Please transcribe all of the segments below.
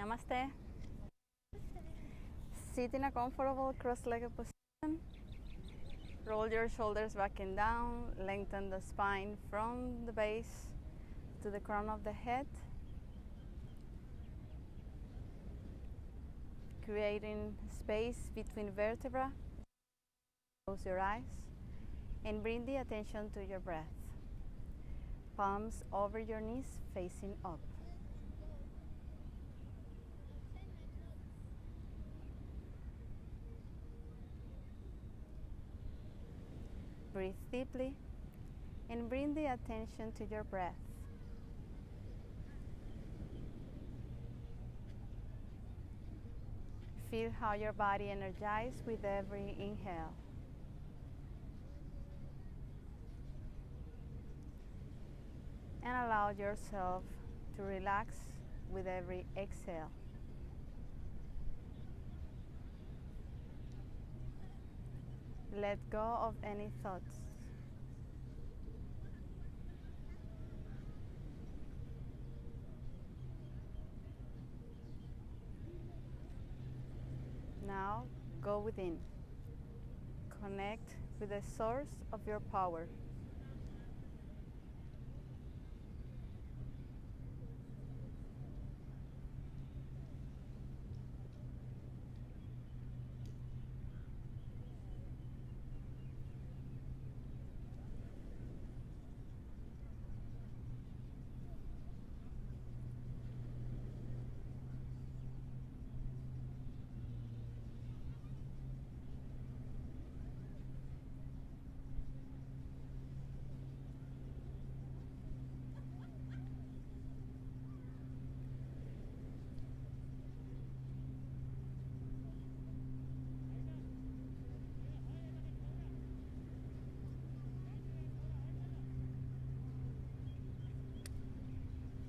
Namaste. Sit in a comfortable cross-legged position. Roll your shoulders back and down. Lengthen the spine from the base to the crown of the head. Creating space between vertebrae. Close your eyes and bring the attention to your breath. Palms over your knees facing up. Breathe deeply and bring the attention to your breath. Feel how your body energizes with every inhale. And allow yourself to relax with every exhale. Let go of any thoughts. Now go within. Connect with the source of your power.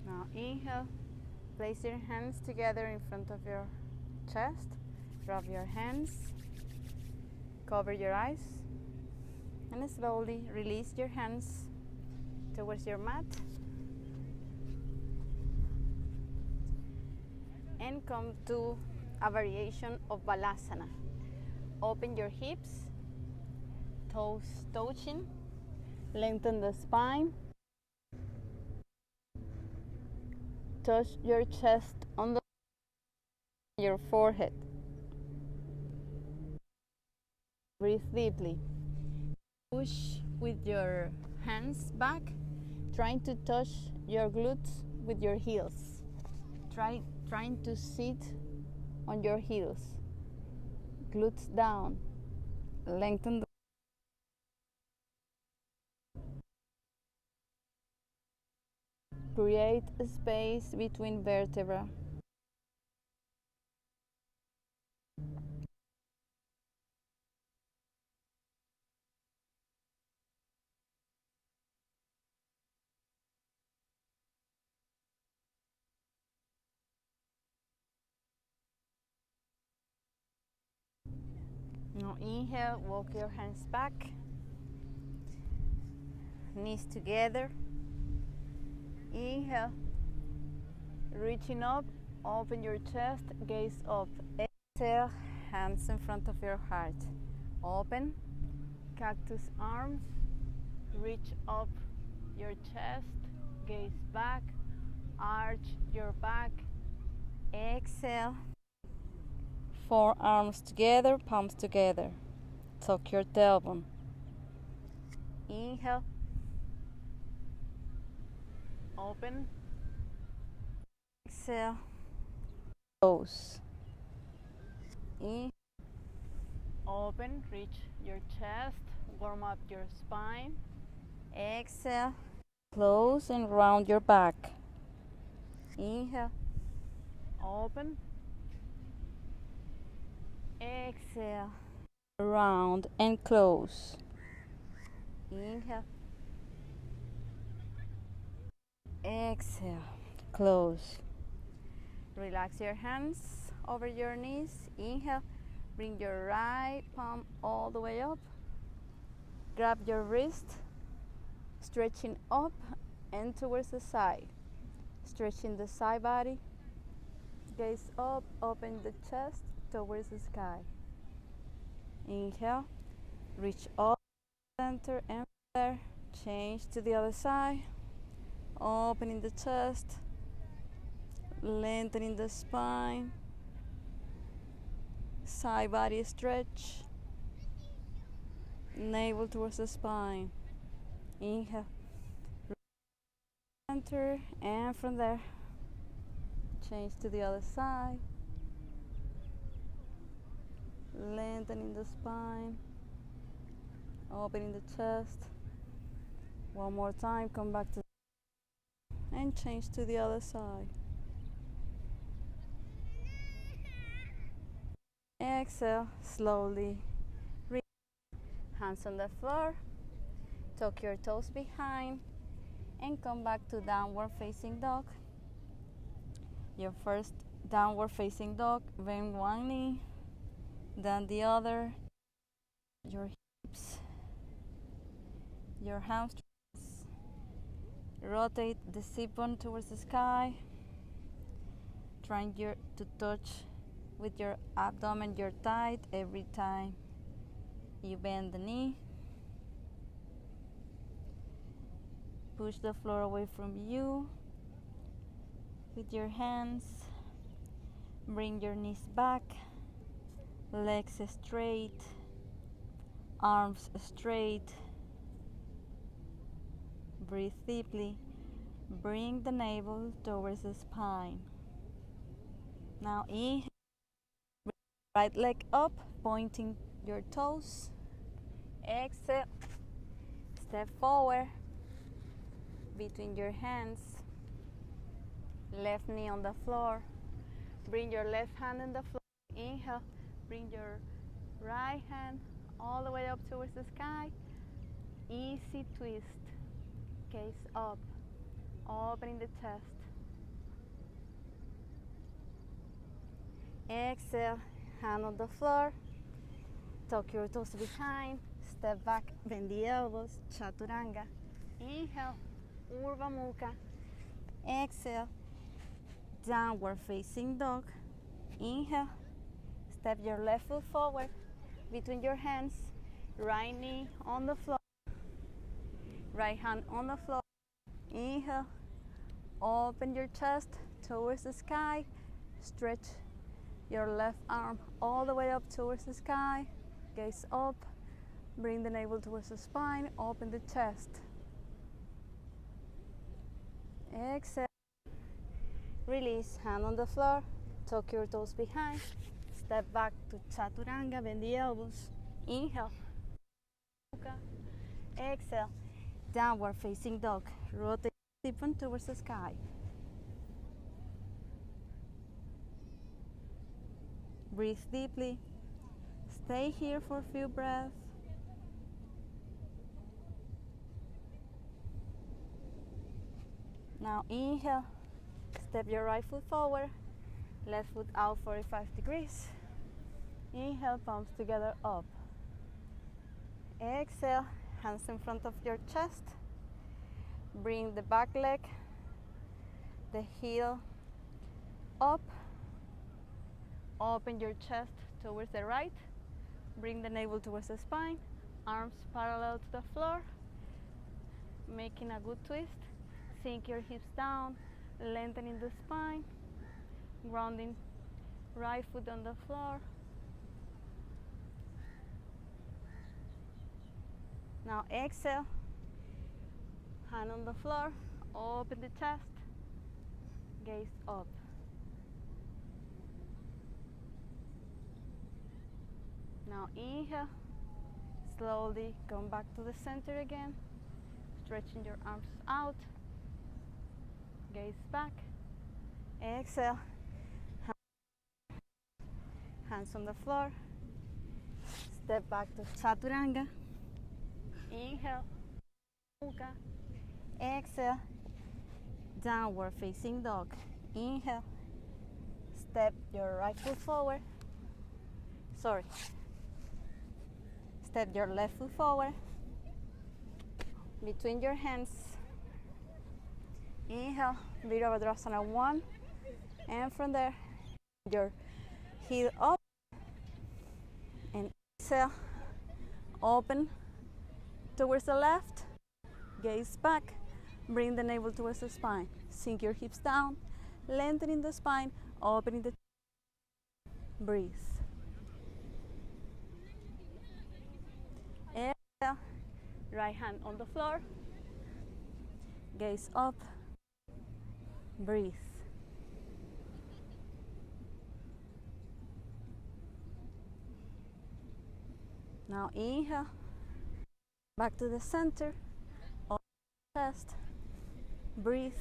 Now inhale, place your hands together in front of your chest, rub your hands, cover your eyes, and slowly release your hands towards your mat and come to a variation of Balasana. Open your hips, toes touching, lengthen the spine. Touch your chest on your forehead. Breathe deeply. Push with your hands back, trying to touch your glutes with your heels. Trying to sit on your heels. Glutes down. Lengthen the create a space between vertebrae. Now inhale, walk your hands back, knees together. Inhale, reaching up, open your chest, gaze up. Exhale, hands in front of your heart. Open, cactus arms, reach up your chest, gaze back, arch your back. Exhale, forearms together, palms together. Tuck your tailbone. Inhale, open. Exhale, close. Inhale, open, reach your chest, warm up your spine. Exhale, close and round your back. Inhale, open. Exhale, round and close. Inhale. Exhale, close. Relax your hands over your knees. Inhale, bring your right palm all the way up. Grab your wrist, stretching up and towards the side. Stretching the side body. gaze up, open the chest towards the sky. Inhale, reach up, center and there. Change to the other side, opening the chest, lengthening the spine, side body stretch, navel towards the spine. Inhale, center and from there, change to the other side, lengthening the spine, opening the chest. One more time, come back to and change to the other side. Exhale, slowly. Hands on the floor, tuck your toes behind, and come back to downward facing dog. Your first downward facing dog, bend one knee, then the other, your hips, your hamstrings. Rotate the sit bone towards the sky, trying to touch with your abdomen your thigh every time you bend the knee. Push the floor away from you with your hands. Bring your knees back, legs straight, arms straight. Breathe deeply. Bring the navel towards the spine. Now inhale. Right leg up, pointing your toes. Exhale. Step forward between your hands. Left knee on the floor. Bring your left hand on the floor. Inhale. Bring your right hand all the way up towards the sky. Easy twist. Gaze up. Opening the chest. Exhale. Hand on the floor. Tuck your toes behind. Step back. Bend the elbows. Chaturanga. Inhale. Urdhva Mukha. Exhale. Downward facing dog. Inhale. Step your left foot forward between your hands. Right knee on the floor. Right hand on the floor. Inhale. Open your chest towards the sky. Stretch your left arm all the way up towards the sky. Gaze up. Bring the navel towards the spine. Open the chest. Exhale. Release. Hand on the floor. Tuck your toes behind. Step back to Chaturanga. Bend the elbows. Inhale. Exhale. Downward facing dog. Rotate the hip bone towards the sky. Breathe deeply. Stay here for a few breaths. Now inhale. Step your right foot forward. Left foot out 45 degrees. Inhale, palms together up. Exhale, hands in front of your chest. Bring the back leg, the heel up. Open your chest towards the right. Bring the navel towards the spine. Arms parallel to the floor. Making a good twist. Sink your hips down, lengthening the spine. Grounding right foot on the floor. Now exhale. Hand on the floor. Open the chest. Gaze up. Now inhale. Slowly come back to the center again. Stretching your arms out. Gaze back. Exhale. Hands on the floor. Step back to Chaturanga. Inhale. Mukha. Exhale. Downward facing dog. Inhale. Step your right foot forward. Step your left foot forward. Between your hands. Inhale. Virabhadrasana 1. And from there, your heel up and exhale, open towards the left, gaze back, bring the navel towards the spine, sink your hips down, lengthening the spine, opening the breathe. Exhale, right hand on the floor, gaze up, breathe. Now inhale, back to the center, open the chest, breathe.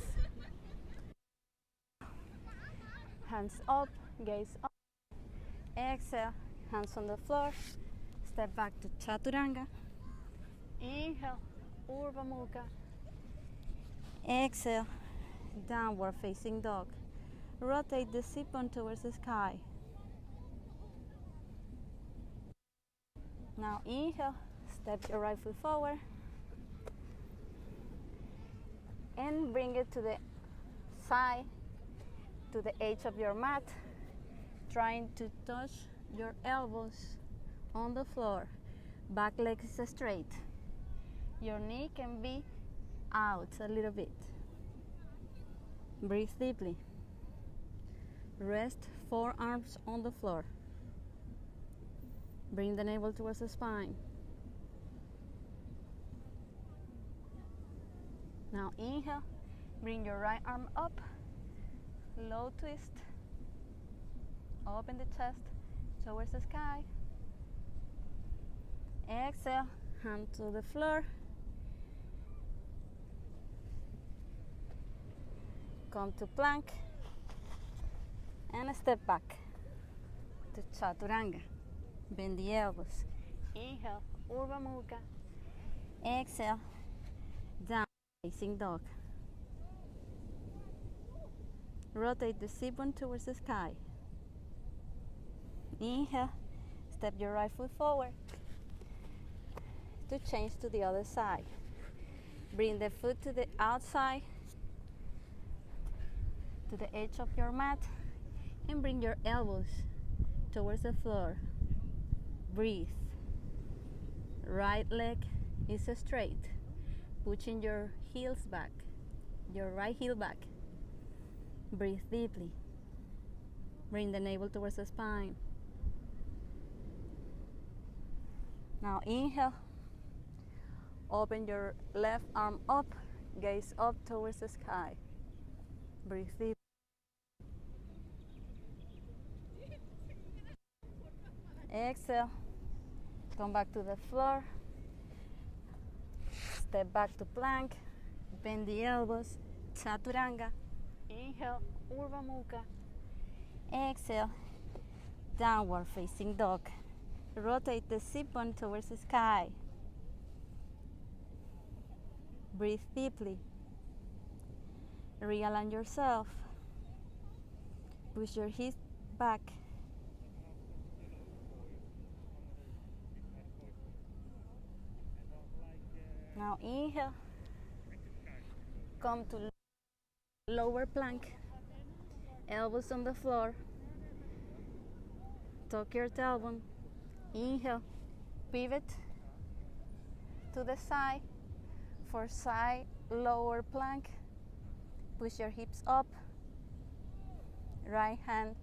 Hands up, gaze up. Exhale, hands on the floor, step back to Chaturanga. Inhale, Urdhva Mukha. Exhale, downward facing dog. Rotate the sit bone towards the sky. Now inhale, step your right foot forward and bring it to the side, to the edge of your mat, trying to touch your elbows on the floor. Back leg is straight. Your knee can be out a little bit. Breathe deeply. Rest forearms on the floor. Bring the navel towards the spine. Now inhale, bring your right arm up, low twist, open the chest towards the sky. Exhale, hand to the floor. Come to plank and step back to Chaturanga. Bend the elbows. Inhale, Urdhva Mukha. Exhale, down facing dog. Rotate the sit bone towards the sky. Inhale, step your right foot forward to change to the other side. Bring the foot to the outside, to the edge of your mat, and bring your elbows towards the floor. Breathe. Right leg is straight, pushing your heels back, your right heel back. Breathe deeply. Bring the navel towards the spine. Now inhale. Open your left arm up, gaze up towards the sky. Breathe deep. Exhale. Come back to the floor. Step back to plank. Bend the elbows. Chaturanga. Inhale, Urdhva Mukha. Exhale, downward facing dog. Rotate the sit bone towards the sky. Breathe deeply. Realign yourself. Push your hips back. Now inhale. Come to lower plank. Elbows on the floor. Tuck your tailbone. Inhale. Pivot to the side. For side lower plank. Push your hips up. Right hand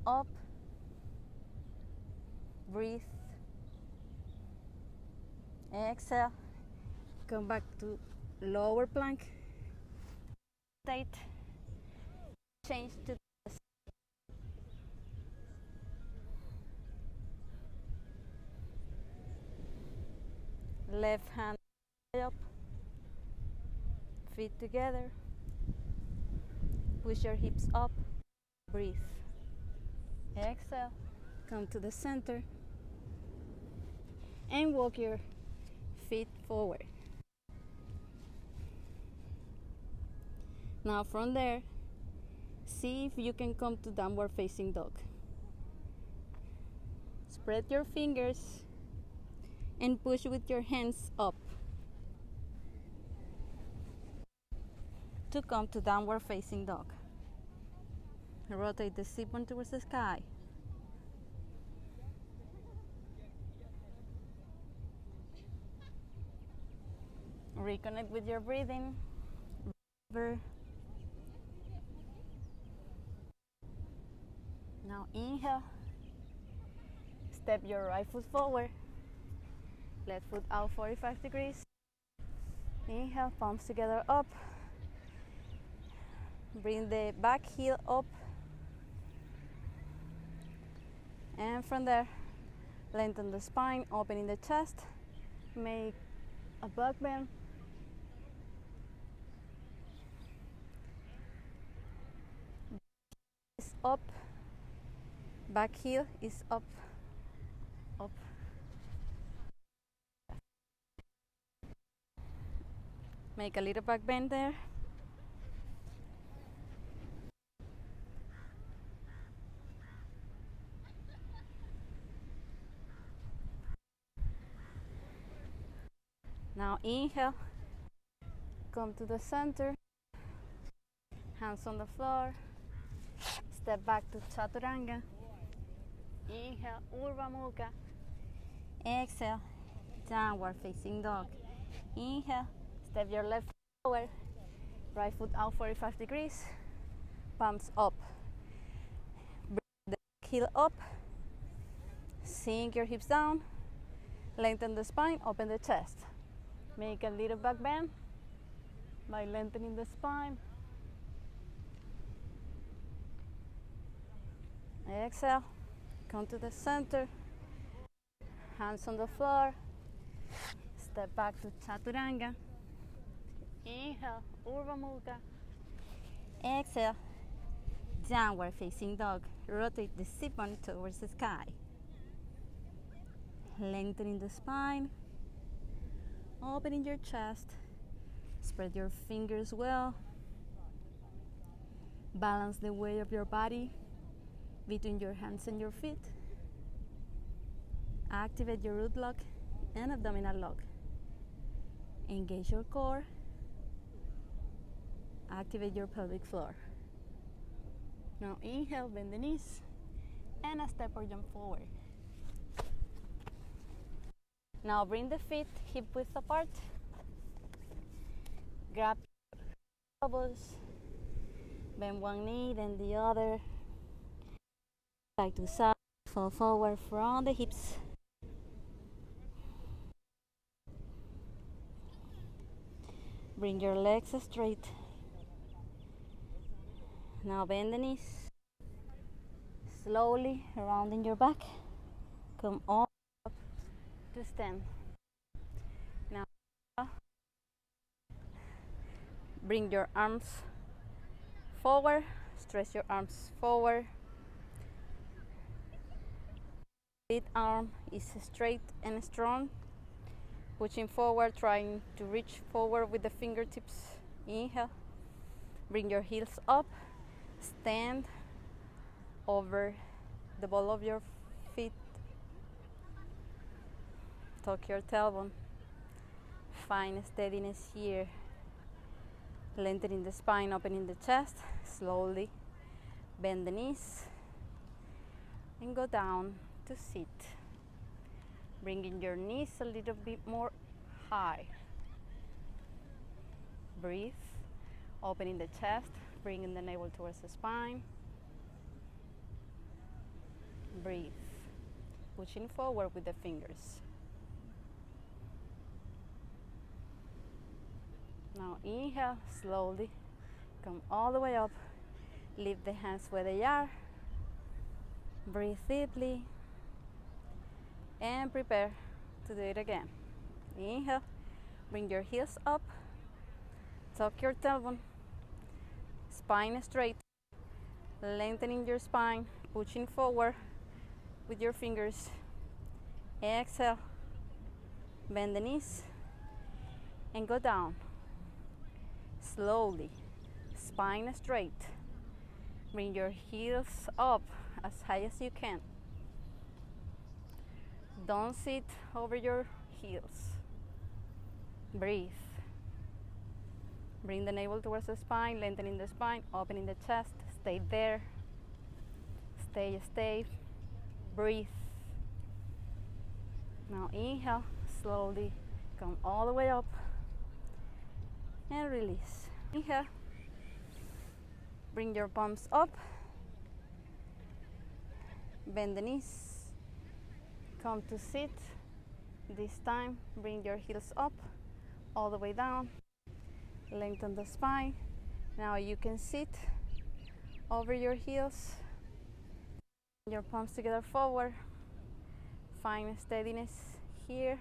up. Breathe. Exhale. Come back to lower plank. Rotate. Change to the left hand up. Feet together. Push your hips up. Breathe. Exhale. Come to the center. And walk your feet forward. Now from there, see if you can come to downward facing dog. Spread your fingers and push with your hands up to come to downward facing dog. Rotate the sit bone towards the sky. Reconnect with your breathing. Now inhale. Step your right foot forward. Left foot out 45 degrees. Inhale, palms together up. Bring the back heel up. And from there, lengthen the spine, opening the chest. Make a back bend. Is up. Back heel is up. Up. Make a little back bend there. Now inhale, come to the center, hands on the floor, step back to Chaturanga. Inhale, Urdhva Mukha. Exhale, downward facing dog. Inhale, step your left foot forward, right foot out 45 degrees, palms up. Bring the heel up, sink your hips down, lengthen the spine, open the chest. Make a little back bend by lengthening the spine. Exhale, come to the center, hands on the floor, step back to Chaturanga. Inhale, Urdhva Mukha. Exhale, downward facing dog. Rotate the sit bone towards the sky. Lengthening the spine, opening your chest, spread your fingers well. Balance the weight of your body between your hands and your feet. Activate your root lock and abdominal lock. Engage your core. Activate your pelvic floor. Now inhale, bend the knees, and a step or jump forward. Now bring the feet hip width apart. Grab elbows. Bend one knee, then the other. Side to side. Fall forward from the hips. Bring your legs straight. Now bend the knees. Slowly rounding your back. Come all up to stand. Now bring your arms forward. Stretch your arms forward. Lead arm is straight and strong. Pushing forward, trying to reach forward with the fingertips. Inhale. Bring your heels up. Stand over the ball of your feet. Tuck your tailbone. Find steadiness here. Lengthening the spine, opening the chest. Slowly bend the knees and go down to sit. Bringing your knees a little bit more high. Breathe. Opening the chest, bringing the navel towards the spine. Breathe. Pushing forward with the fingers. Now inhale, slowly. Come all the way up. Leave the hands where they are. Breathe deeply. And prepare to do it again. Inhale. Bring your heels up. Tuck your tailbone. Spine straight. Lengthening your spine. Pushing forward with your fingers. Exhale. Bend the knees. And go down. Slowly. Spine straight. Bring your heels up as high as you can. Don't sit over your heels. Breathe. Bring the navel towards the spine, lengthening the spine, opening the chest. Stay there. Stay, breathe. Now inhale, slowly come all the way up and release. Inhale, bring your palms up, bend the knees, come to sit. This time bring your heels up, all the way down, lengthen the spine. Now you can sit over your heels, your palms together forward. Find steadiness here,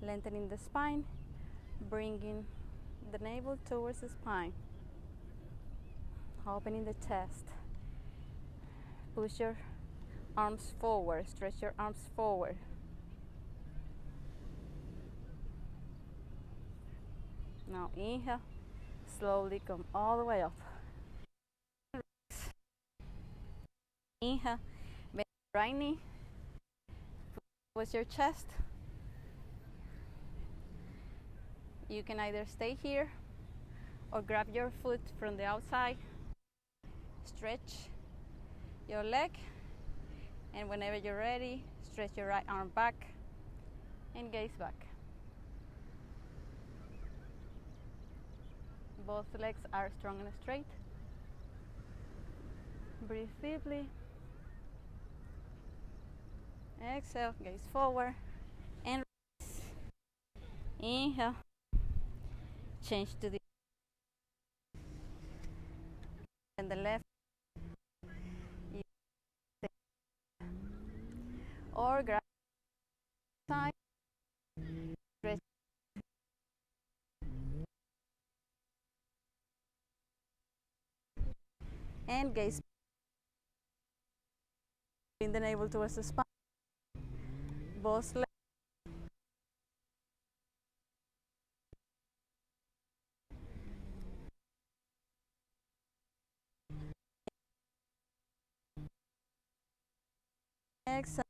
lengthening the spine, bringing the navel towards the spine, opening the chest. Push your arms forward, stretch your arms forward. Now inhale, slowly come all the way up. Inhale, bend your right knee towards your chest. You can either stay here or grab your foot from the outside. Stretch your leg, and whenever you're ready, stretch your right arm back and gaze back. Both legs are strong and straight. Breathe deeply. Exhale, gaze forward and release. Inhale, change to the and the left, or grab side, stretch and gaze. Bring the navel towards the spine. Both legs. Exhale.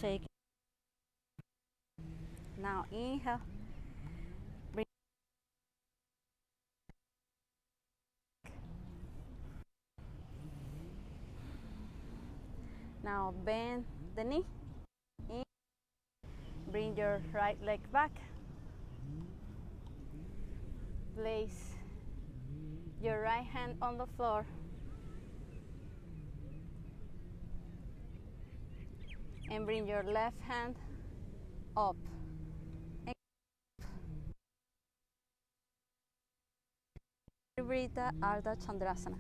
Shake. Now inhale. Bring. Now bend the knee. In. Bring your right leg back. Place your right hand on the floor. And bring your left hand up. Viparita Ardha Chandrasana.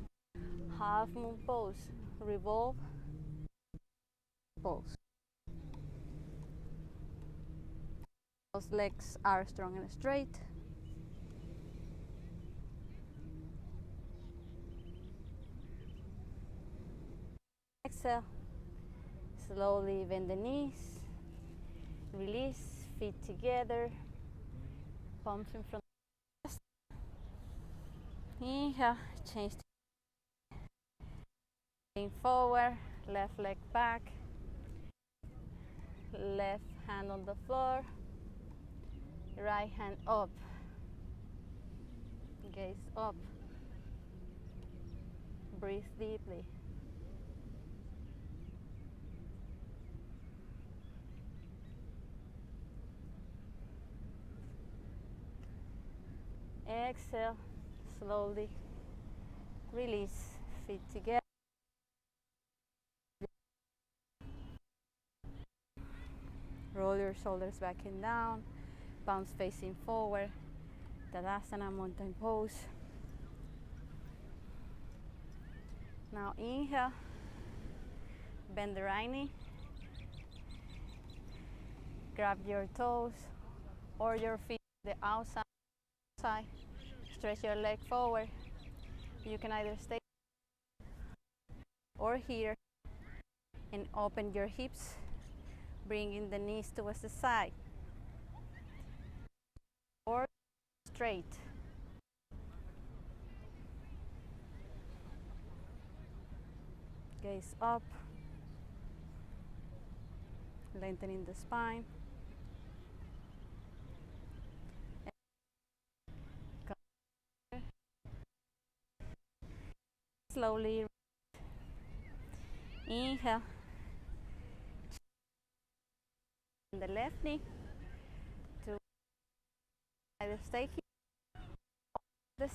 Half moon pose. Revolve pose. Those legs are strong and straight. Exhale. Slowly bend the knees. Release. Feet together. Palms in front of the chest. Inhale. Change. Lean forward. Left leg back. Left hand on the floor. Right hand up. Gaze up. Breathe deeply. Exhale, slowly release, feet together. Roll your shoulders back and down, palms facing forward. Tadasana, mountain pose. Now inhale, bend the right knee. Grab your toes or your feet to the outside. Stretch your leg forward. You can either stay or here and open your hips, bringing the knees towards the side or straight. Gaze up, lengthening the spine. Slowly inhale. The left knee to either stay here.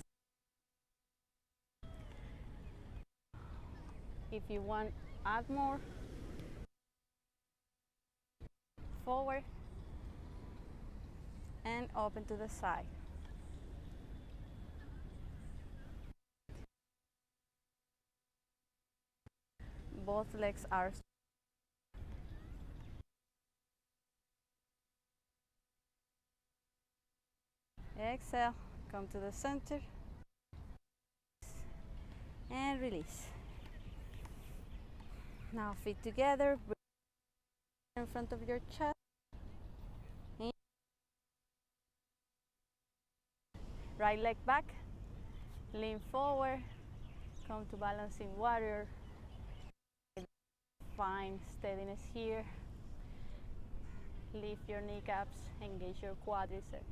If you want, add more. Forward and open to the side. Both legs are exhale, come to the center and release. Now feet together, in front of your chest. Right leg back, lean forward, come to balancing warrior. Find steadiness here. Lift your kneecaps, engage your quadriceps.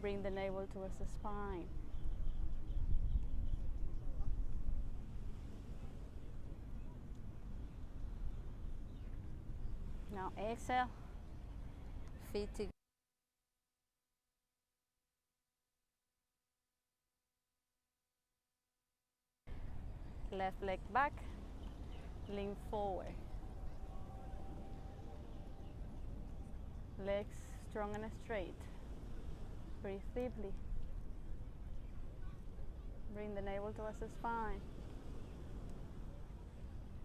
Bring the navel towards the spine. Now exhale, feet together. Left leg back, lean forward. Legs strong and straight. Breathe deeply. Bring the navel towards the spine.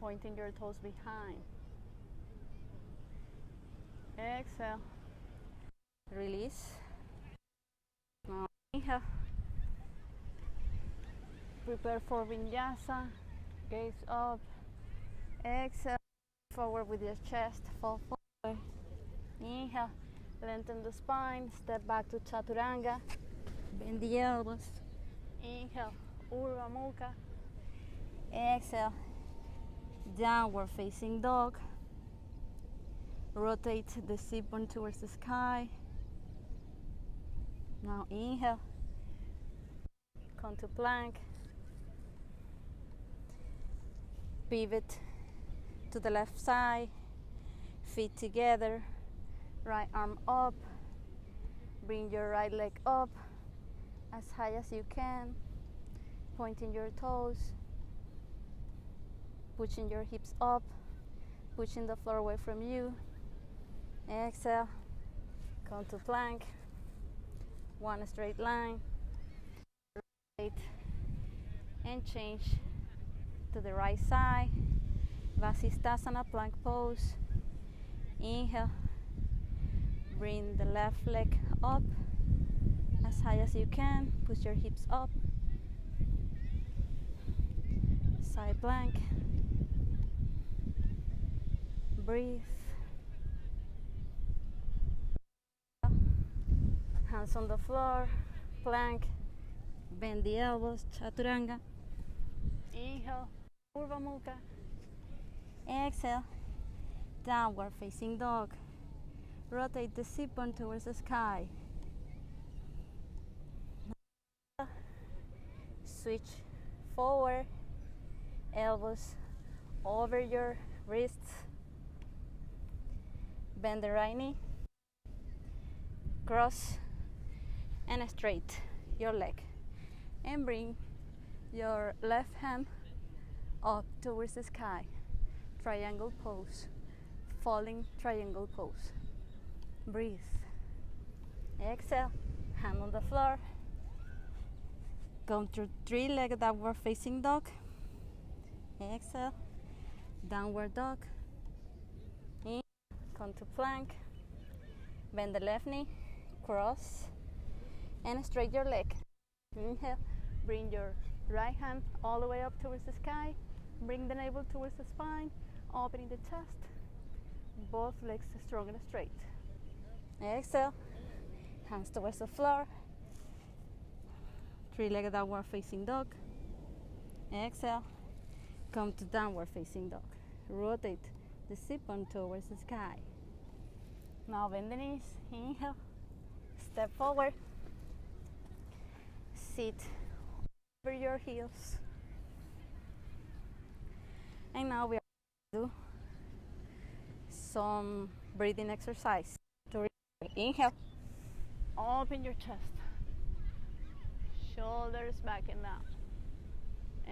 Pointing your toes behind. Exhale. Release. Now inhale. Prepare for vinyasa. Gaze up. Exhale. Forward with your chest. Fall forward. Inhale. Lengthen the spine. Step back to chaturanga. Bend the elbows. Inhale. Urbana. Exhale. Downward facing dog. Rotate the sit bone towards the sky. Now inhale. Come to plank. Pivot to the left side. Feet together. Right arm up. Bring your right leg up as high as you can. Pointing your toes. Pushing your hips up. Pushing the floor away from you. Exhale. Come to plank. One straight line. Rotate and change to the right side. Vasisthasana, plank pose. Inhale. Bring the left leg up as high as you can. Push your hips up. Side plank. Breathe. Hands on the floor. Plank. Bend the elbows. Chaturanga. Inhale. Urdhva Mukha. Exhale. Downward facing dog. Rotate the sit bone towards the sky. Switch forward. Elbows over your wrists. Bend the right knee. Cross and straight your leg. And bring your left hand up towards the sky. Triangle pose. Falling triangle pose. Breathe. Exhale. Hand on the floor. Come to three-legged downward facing dog. Exhale. Downward dog. In. Come to plank. Bend the left knee. Cross. And straight your leg. Inhale. Bring your right hand all the way up towards the sky. Bring the navel towards the spine. Opening the chest. Both legs strong and straight. Exhale. Hands towards the floor. Three-legged downward facing dog. Exhale. Come to downward facing dog. Rotate the sit bone towards the sky. Now bend the knees. Inhale. Step forward. Sit over your heels. And now we are going to do some breathing exercise. To inhale, open your chest, shoulders back and down.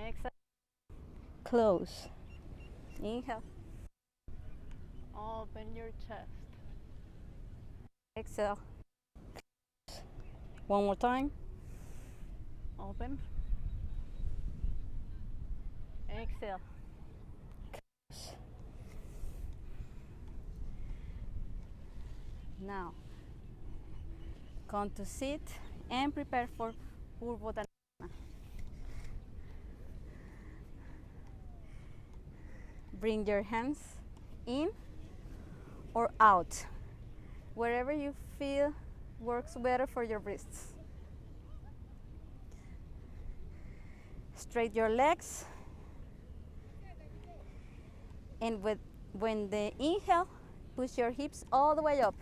Exhale, close. Inhale, open your chest. Exhale. One more time. Open. Exhale. Close. Now, come to sit and prepare for Urbana. Bring your hands in or out, wherever you feel works better for your wrists. Straighten your legs, and when the inhale, push your hips all the way up.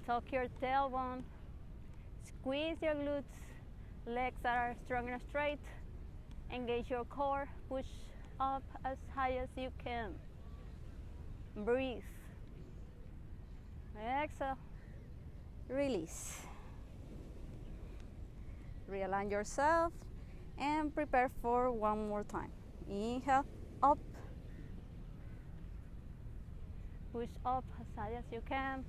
Tuck your tailbone, squeeze your glutes, legs that are strong and straight. Engage your core, push up as high as you can. Breathe. Exhale. Release. Realign yourself and prepare for one more time. Inhale, up. Push up as high as you can.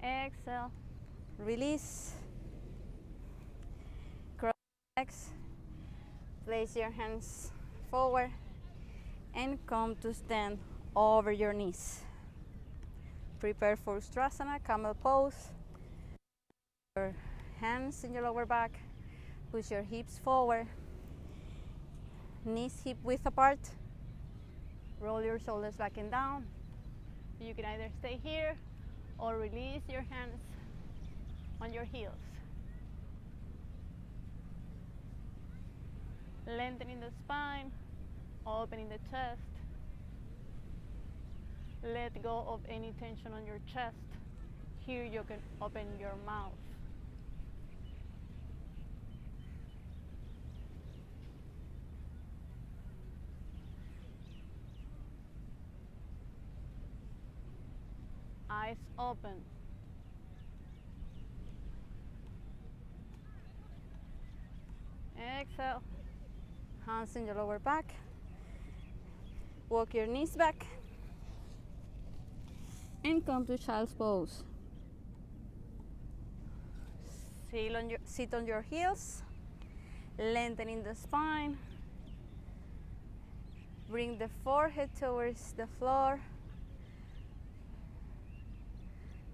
Exhale. Release. Cross legs. Place your hands forward and come to stand over your knees. Prepare for Ustrasana, Camel pose. Your hands in your lower back. Push your hips forward. Knees hip width apart. Roll your shoulders back and down. You can either stay here or release your hands on your heels. Lengthening the spine, opening the chest. Let go of any tension on your chest. Here you can open your mouth. Eyes open. Exhale. Hands in your lower back. Walk your knees back. And come to child's pose. Sit on your heels. Lengthening the spine. Bring the forehead towards the floor.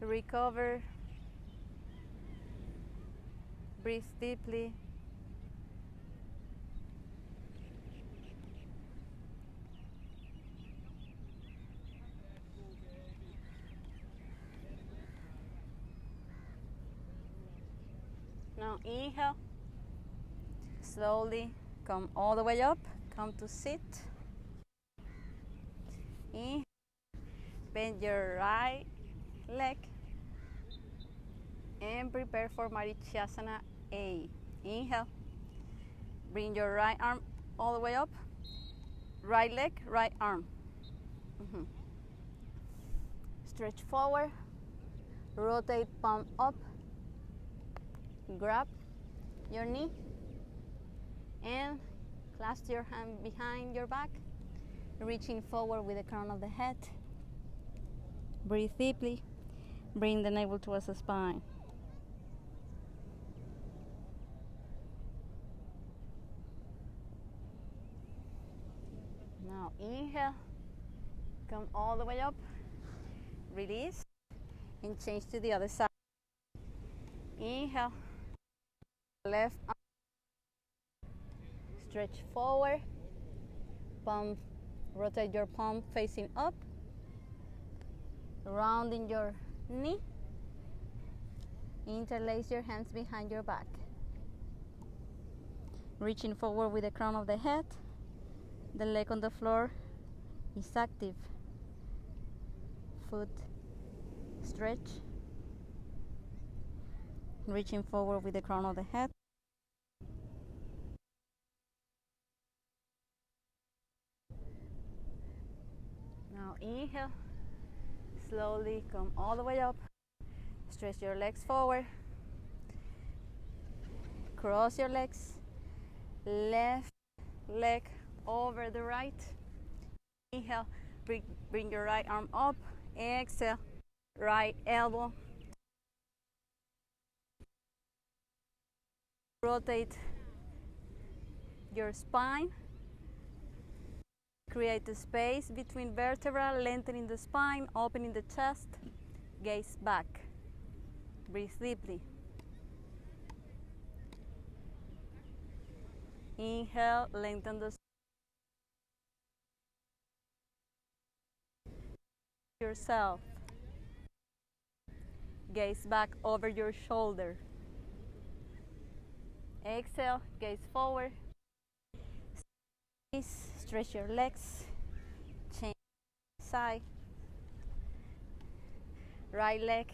Recover. Breathe deeply. Now inhale. Slowly come all the way up. Come to sit. Inhale. Bend your right leg and prepare for Marichyasana A. Inhale. Bring your right arm all the way up. Right leg, right arm. Stretch forward. Rotate palm up. Grab your knee and clasp your hand behind your back, reaching forward with the crown of the head. Breathe deeply. Bring the navel towards the spine. Now inhale. Come all the way up. Release and change to the other side. Inhale. Left arm. Stretch forward. Palm, rotate your palm facing up. Rounding your knee. Interlace your hands behind your back. Reaching forward with the crown of the head. The leg on the floor is active. Foot stretch. reaching forward with the crown of the head. Now inhale, slowly come all the way up, stretch your legs forward, cross your legs, left leg over the right. Inhale, bring your right arm up, exhale, right elbow. Rotate your spine. Create a space between vertebrae, lengthening the spine, opening the chest, gaze back. Breathe deeply. Inhale, lengthen the spine. Yourself. Gaze back over your shoulder. Exhale, gaze forward. Stretch your legs. Change side. Right leg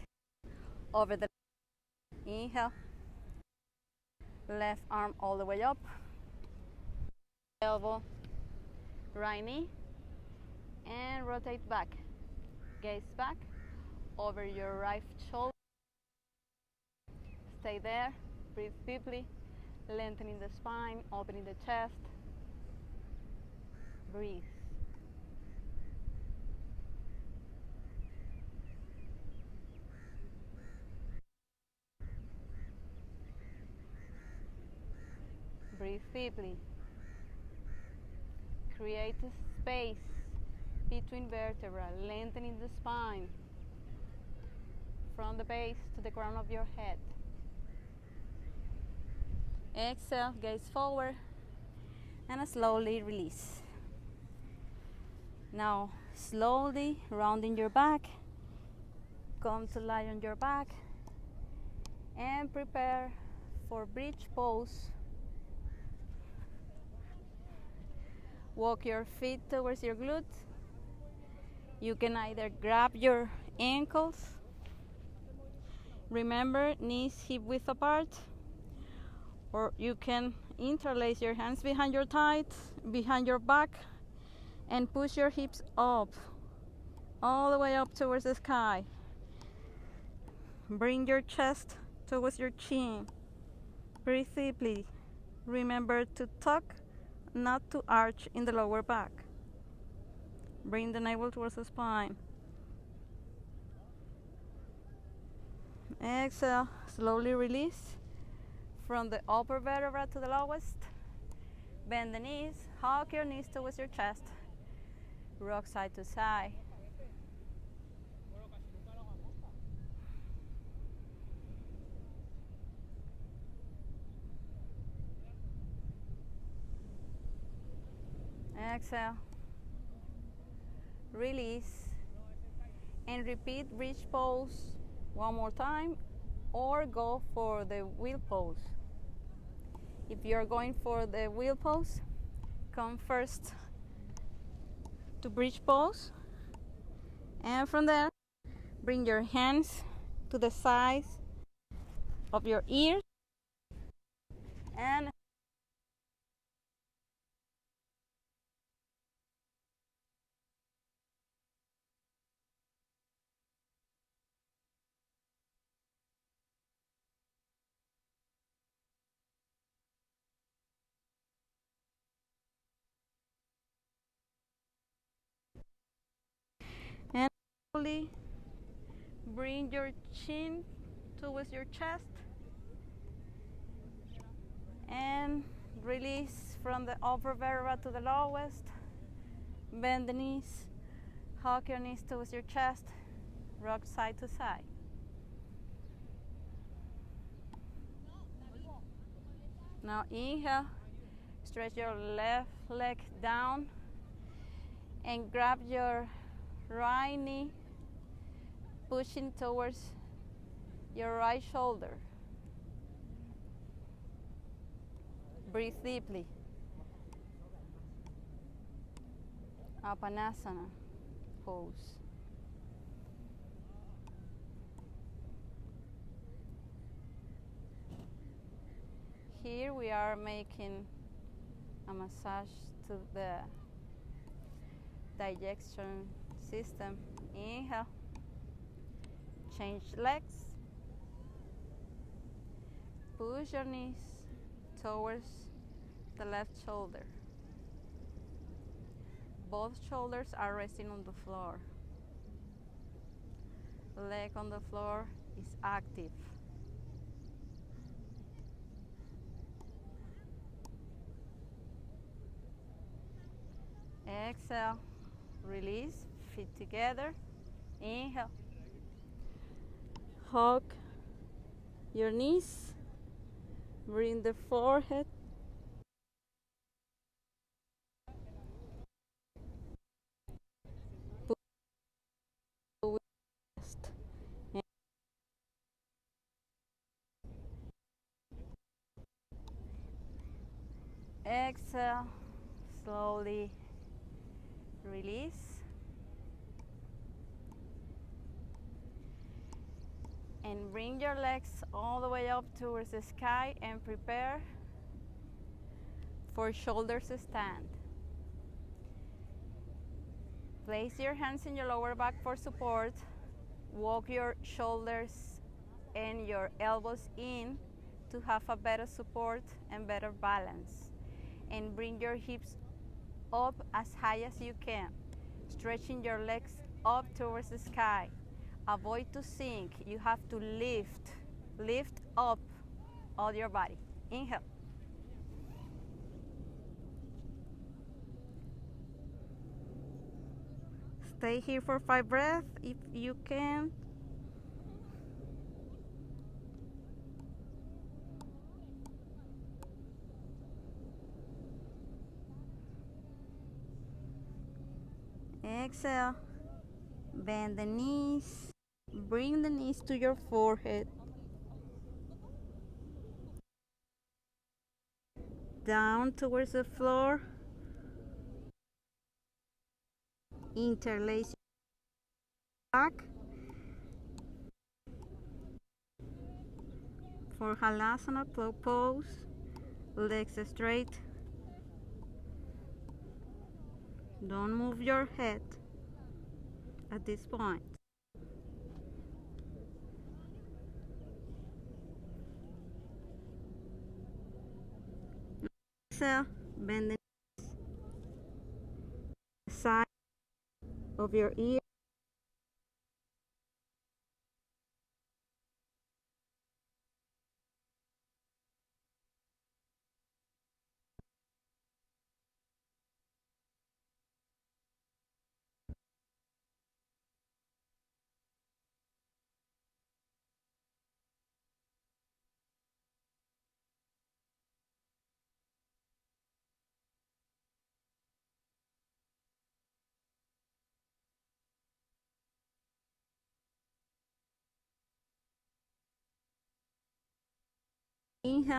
over the inhale. Left arm all the way up. Elbow, right knee, and rotate back. Gaze back over your right shoulder. Stay there. Breathe deeply, lengthening the spine, opening the chest. Breathe. Breathe deeply. Create a space between vertebrae, lengthening the spine from the base to the crown of your head. Exhale, gaze forward, and slowly release. Now, slowly rounding your back, come to lie on your back, and prepare for bridge pose. Walk your feet towards your glutes. You can either grab your ankles. Remember, knees hip width apart. Or you can interlace your hands behind your thighs, behind your back, and push your hips up, all the way up towards the sky. Bring your chest towards your chin. Breathe deeply. Remember to tuck, not to arch in the lower back. Bring the navel towards the spine. Exhale, slowly release from the upper vertebra to the lowest. Bend the knees, hug your knees towards your chest. Rock side to side. Exhale. Release. And repeat bridge pose one more time, or go for the wheel pose. If you're going for the wheel pose, come first to bridge pose, and from there bring your hands to the sides of your ears and slowly bring your chin towards your chest and release from the upper vertebra to the lowest. Bend the knees, hug your knees towards your chest, rock side to side. Now inhale, stretch your left leg down and grab your right knee, pushing towards your right shoulder. Breathe deeply. Apanasana pose. Here we are making a massage to the digestion system. Inhale, change legs, push your knees towards the left shoulder. Both shoulders are resting on the floor. Leg on the floor is active. Exhale, release, feet together. Inhale, hug your knees, bring the forehead. Exhale, slowly release. And bring your legs all the way up towards the sky and prepare for shoulders stand. Place your hands in your lower back for support. Walk your shoulders and your elbows in to have a better support and better balance. And bring your hips up as high as you can, stretching your legs up towards the sky. Avoid to sink. You have to lift up all your body. Inhale. Stay here for 5 breaths if you can. Exhale. Bend the knees. Bring the knees to your forehead. Down towards the floor. Interlace back. For Halasana pose, legs straight. Don't move your head at this point. Exhale, bend the side of your ear. Inhale,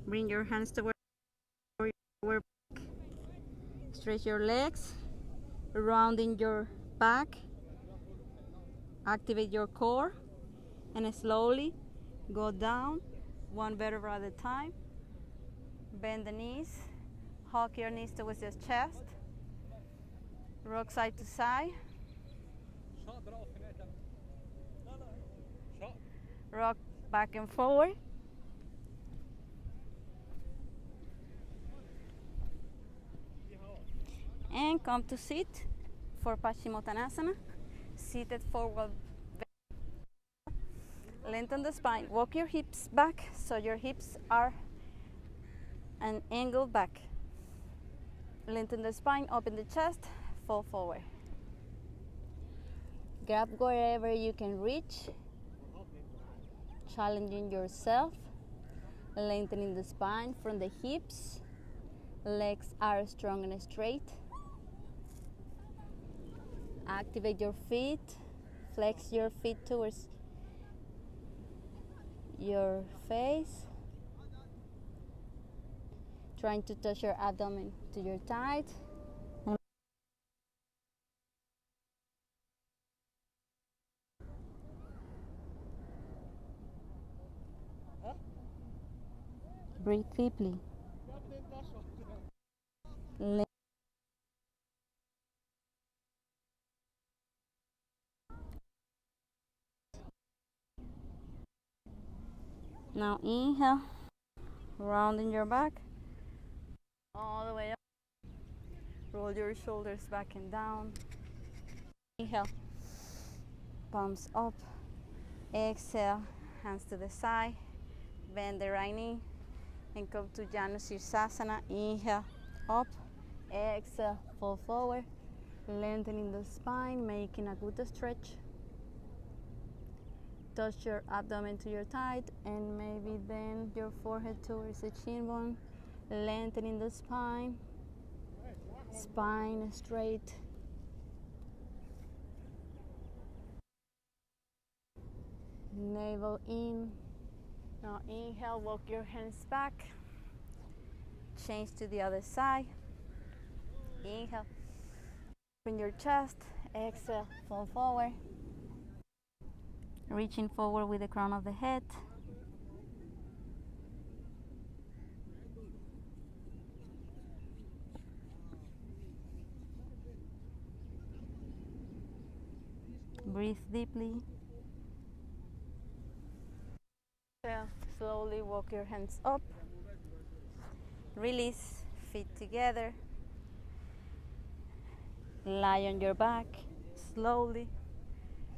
bring your hands toward your back. Stretch your legs, rounding your back. Activate your core and slowly go down one vertebra at a time. Bend the knees, hug your knees towards your chest. Rock side to side. Rock back and forward. And come to sit for Paschimottanasana. Seated forward. Lengthen the spine. Walk your hips back so your hips are an angle back. Lengthen the spine, open the chest, fall forward. Grab wherever you can reach. Challenging yourself. Lengthening the spine from the hips. Legs are strong and straight. Activate your feet. Flex your feet towards your face. Trying to touch your abdomen to your thighs. Breathe deeply. Le- Now inhale, rounding your back all the way up. Roll your shoulders back and down. Inhale, palms up. Exhale, hands to the side. Bend the right knee and come to Janu Sirsasana. Inhale, up. Exhale, fall forward. Lengthening the spine, making a good stretch. Touch your abdomen to your thigh and maybe bend your forehead towards the chin bone. Lengthening the spine. Spine straight. Navel in. Now inhale, walk your hands back. Change to the other side. Inhale. Open your chest. Exhale, fall forward. Reaching forward with the crown of the head. Breathe deeply. Exhale, slowly walk your hands up. Release, feet together. Lie on your back, slowly.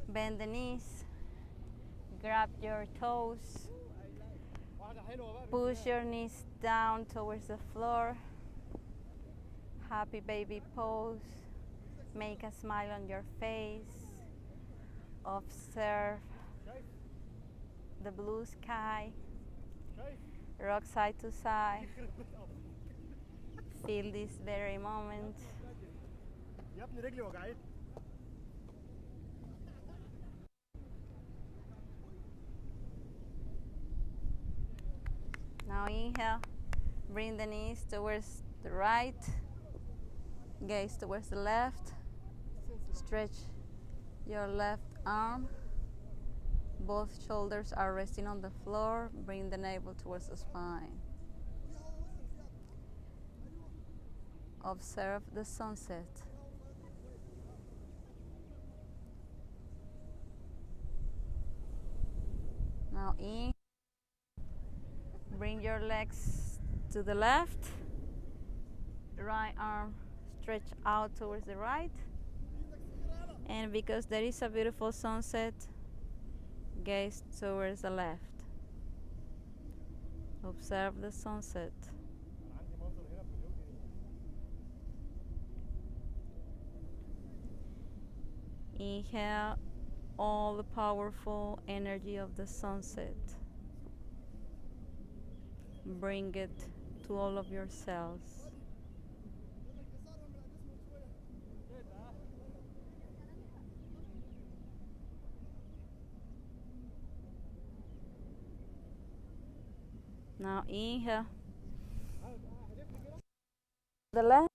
Bend the knees. Grab your toes. Push your knees down towards the floor. Happy baby pose. Make a smile on your face. Observe the blue sky. Rock side to side. Feel this very moment. Now inhale. Bring the knees towards the right. Gaze towards the left. Stretch your left arm. Both shoulders are resting on the floor. Bring the navel towards the spine. Observe the sunset. Now in. Bring your legs to the left. Right arm stretch out towards the right. And because there is a beautiful sunset, gaze towards the left. Observe the sunset. Inhale all the powerful energy of the sunset. Bring it to all of your cells. Now inhale. The left.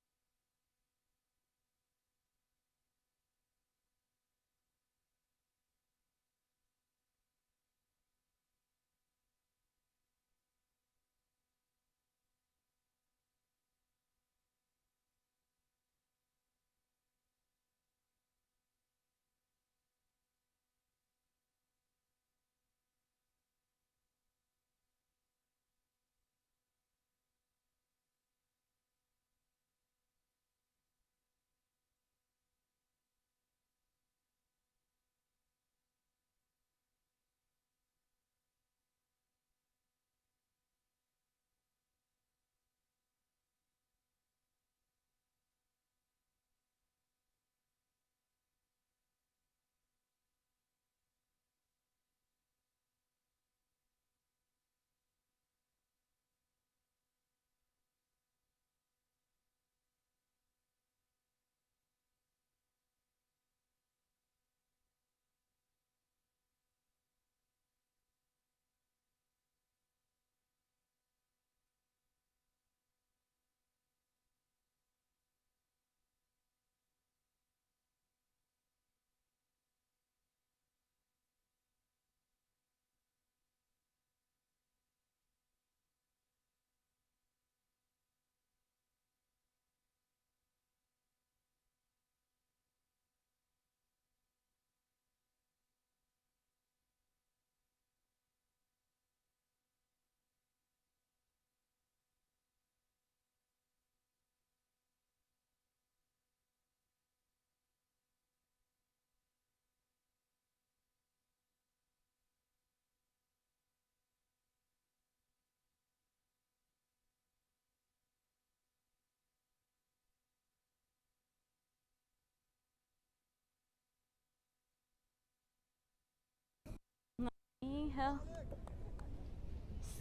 Inhale.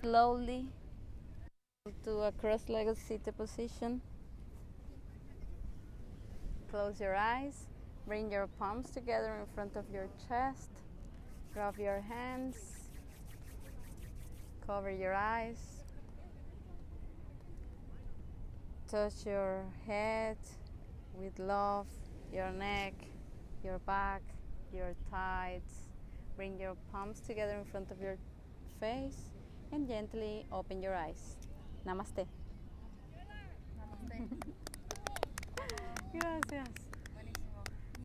Slowly to a cross-legged seated position. Close your eyes. Bring your palms together in front of your chest. Rub your hands. Cover your eyes. Touch your head with love, your neck, your back, your thighs. Bring your palms together in front of your face and gently open your eyes. Namaste. Namaste. Gracias.